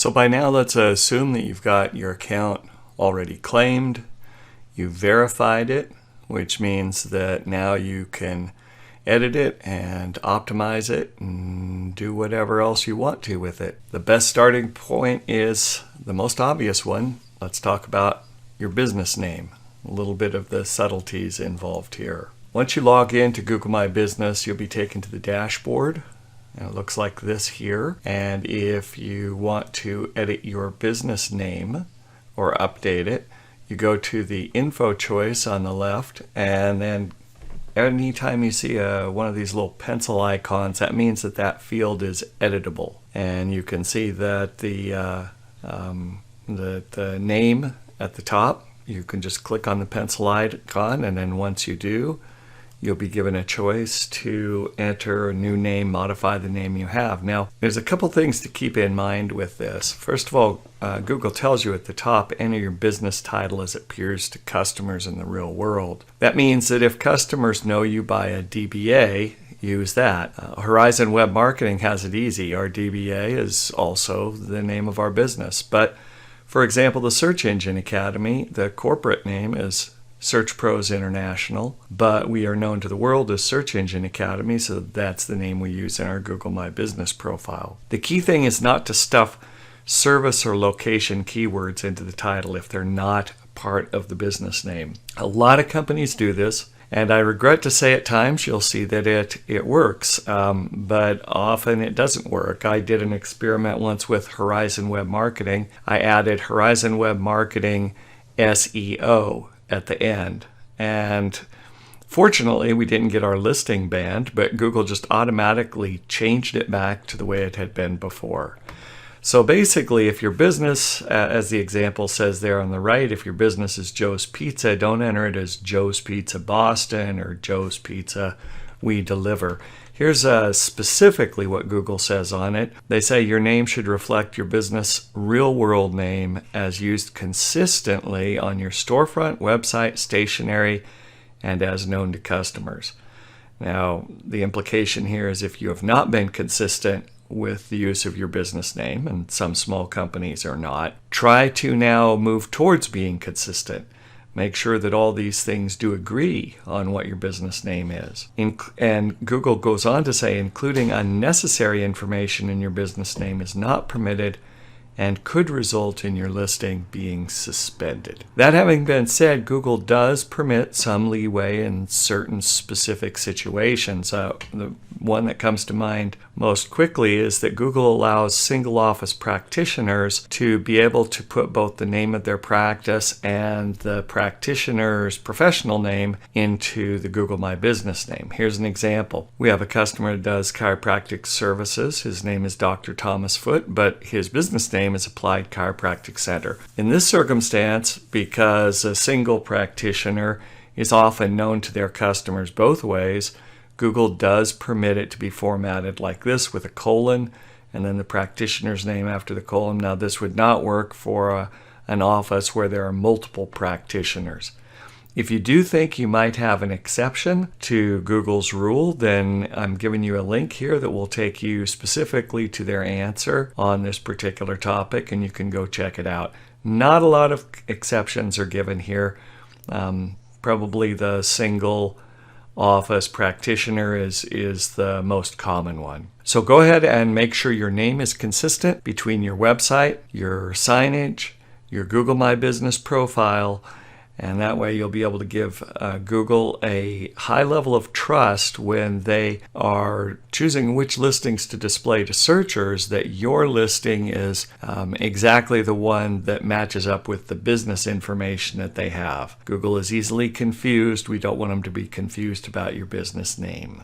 So by now, let's assume that you've got your account already claimed, you've verified it, which means that now you can edit it and optimize it and do whatever else you want to with it. The best starting point is the most obvious one. Let's talk about your business name, a little bit of the subtleties involved here. Once you log in to Google My Business, you'll be taken to the dashboard. And it looks like this here. And if you want to edit your business name or update it, you go to the info choice on the left, and then anytime you see one of these little pencil icons, that means that that field is editable. And you can see that the name at the top, you can just click on the pencil icon, and then once you do, you'll be given a choice to enter a new name, modify the name you have. Now, there's a couple things to keep in mind with this. First of all, Google tells you at the top, enter your business title as it appears to customers in the real world. That means that if customers know you by a DBA, use that. Horizon Web Marketing has it easy. Our DBA is also the name of our business. But for example, the Search Engine Academy, the corporate name is Search Pros International, but we are known to the world as Search Engine Academy, so that's the name we use in our Google My Business profile. The key thing is not to stuff service or location keywords into the title if they're not part of the business name. A lot of companies do this, and I regret to say at times you'll see that it works, but often it doesn't work. I did an experiment once with Horizon Web Marketing. I added Horizon Web Marketing SEO at the end, and fortunately we didn't get our listing banned, but Google just automatically changed it back to the way it had been before. So basically, if your business, as the example says there on the right, if your business is Joe's Pizza, don't enter it as Joe's Pizza Boston or Joe's Pizza We Deliver. Here's specifically what Google says on it. They say your name should reflect your business real-world name as used consistently on your storefront, website, stationery, and as known to customers. Now, the implication here is if you have not been consistent with the use of your business name, and some small companies are not, try to now move towards being consistent. Make sure that all these things do agree on what your business name is. And Google goes on to say, including unnecessary information in your business name is not permitted and could result in your listing being suspended. That having been said, Google does permit some leeway in certain specific situations. The one that comes to mind most quickly is that Google allows single office practitioners to be able to put both the name of their practice and the practitioner's professional name into the Google My Business name. Here's an example. We have a customer that does chiropractic services. His name is Dr. Thomas Foote, but his business name is Applied Chiropractic Center. In this circumstance, because a single practitioner is often known to their customers both ways, Google does permit it to be formatted like this with a colon and then the practitioner's name after the colon. Now, this would not work for an office where there are multiple practitioners. If you do think you might have an exception to Google's rule, then I'm giving you a link here that will take you specifically to their answer on this particular topic, and you can go check it out. Not a lot of exceptions are given here. Probably the single office practitioner is the most common one. So go ahead and make sure your name is consistent between your website, your signage, your Google My Business profile, and that way you'll be able to give Google a high level of trust when they are choosing which listings to display to searchers, that your listing is exactly the one that matches up with the business information that they have. Google is easily confused. We don't want them to be confused about your business name.